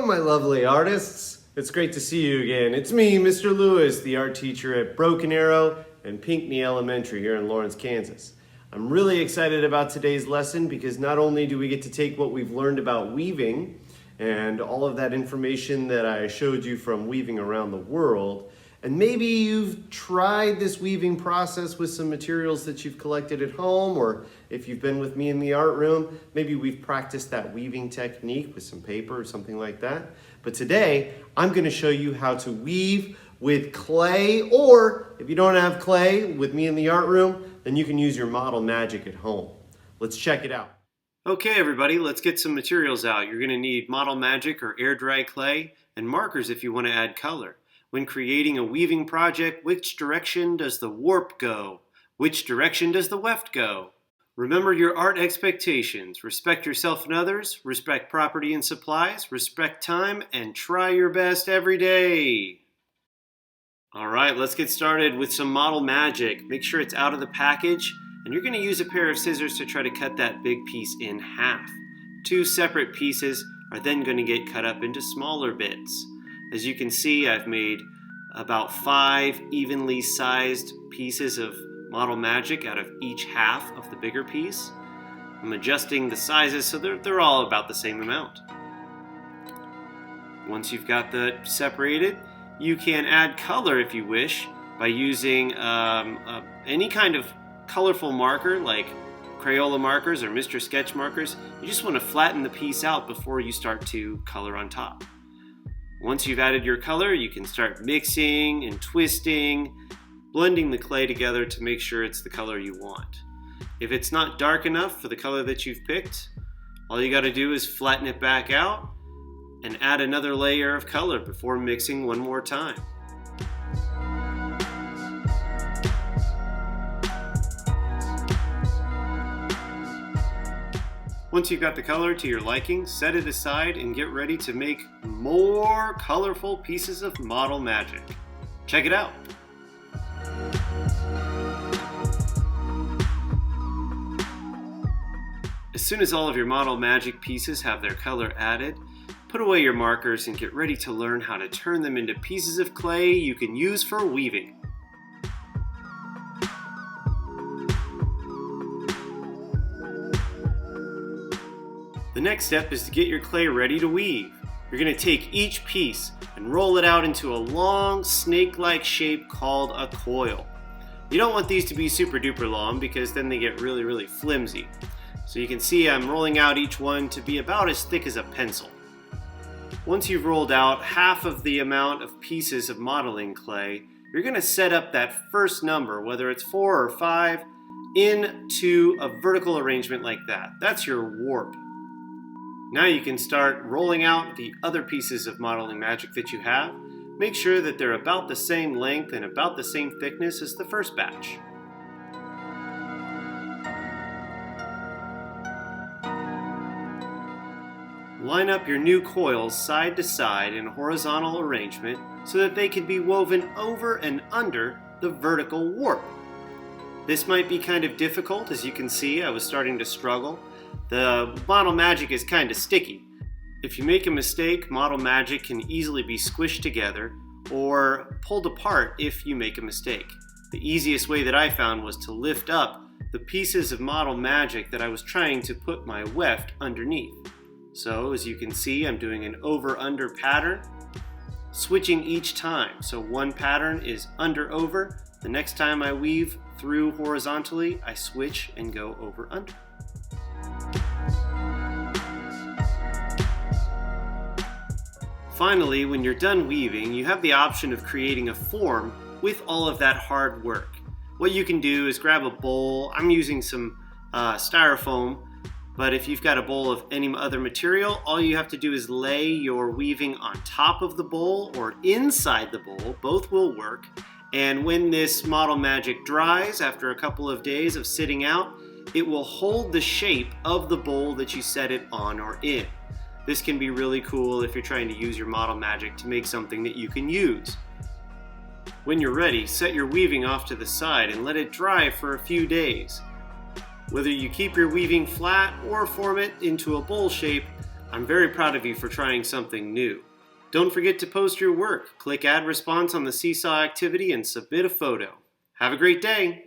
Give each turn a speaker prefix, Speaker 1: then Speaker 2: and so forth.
Speaker 1: Hello, my lovely artists. It's great to see you again. It's me, Mr. Lewis, the art teacher at Broken Arrow and Pinckney Elementary here in Lawrence, Kansas. I'm really excited about today's lesson because not only do we get to take what we've learned about weaving and all of that information that I showed you from Weaving Around the World, and maybe you've tried this weaving process with some materials that you've collected at home, or if you've been with me in the art room, maybe we've practiced that weaving technique with some paper or something like that. But today, I'm going to show you how to weave with clay, or if you don't have clay with me in the art room, then you can use your Model Magic at home. Let's check it out. Okay, everybody, let's get some materials out. You're going to need Model Magic or air dry clay and markers if you want to add color. When creating a weaving project, which direction does the warp go? Which direction does the weft go? Remember your art expectations. Respect yourself and others, respect property and supplies, respect time, and try your best every day. All right, let's get started with some Model Magic. Make sure it's out of the package, and you're going to use a pair of scissors to try to cut that big piece in half. Two separate pieces are then going to get cut up into smaller bits. As you can see, I've made about 5 evenly sized pieces of Model Magic out of each half of the bigger piece. I'm adjusting the sizes so they're all about the same amount. Once you've got that separated, you can add color if you wish by using any kind of colorful marker like Crayola markers or Mr. Sketch markers. You just want to flatten the piece out before you start to color on top. Once you've added your color, you can start mixing and twisting, blending the clay together to make sure it's the color you want. If it's not dark enough for the color that you've picked, all you got to do is flatten it back out and add another layer of color before mixing one more time. Once you've got the color to your liking, set it aside and get ready to make more colorful pieces of Model Magic. Check it out. As soon as all of your Model Magic pieces have their color added, put away your markers and get ready to learn how to turn them into pieces of clay you can use for weaving. The next step is to get your clay ready to weave. You're going to take each piece and roll it out into a long snake-like shape called a coil. You don't want these to be super duper long because then they get really flimsy. So you can see I'm rolling out each one to be about as thick as a pencil. Once you've rolled out half of the amount of pieces of modeling clay, you're going to set up that first number, whether it's 4 or 5, into a vertical arrangement like that. That's your warp. Now you can start rolling out the other pieces of Modeling Magic that you have. Make sure that they're about the same length and about the same thickness as the first batch. Line up your new coils side to side in a horizontal arrangement so that they can be woven over and under the vertical warp. This might be kind of difficult. As you can see, I was starting to struggle. The Model Magic is kind of sticky. If you make a mistake, Model Magic can easily be squished together or pulled apart if you make a mistake. The easiest way that I found was to lift up the pieces of Model Magic that I was trying to put my weft underneath. So as you can see, I'm doing an over-under pattern, switching each time. So one pattern is under-over. The next time I weave through horizontally, I switch and go over-under. Finally, when you're done weaving, you have the option of creating a form with all of that hard work. What you can do is grab a bowl. I'm using some styrofoam, but if you've got a bowl of any other material, all you have to do is lay your weaving on top of the bowl or inside the bowl. Both will work. And when this Model Magic dries after a couple of days of sitting out, it will hold the shape of the bowl that you set it on or in. This can be really cool if you're trying to use your Model Magic to make something that you can use. When you're ready, set your weaving off to the side and let it dry for a few days. Whether you keep your weaving flat or form it into a bowl shape, I'm very proud of you for trying something new. Don't forget to post your work. Click Add Response on the Seesaw activity and submit a photo. Have a great day!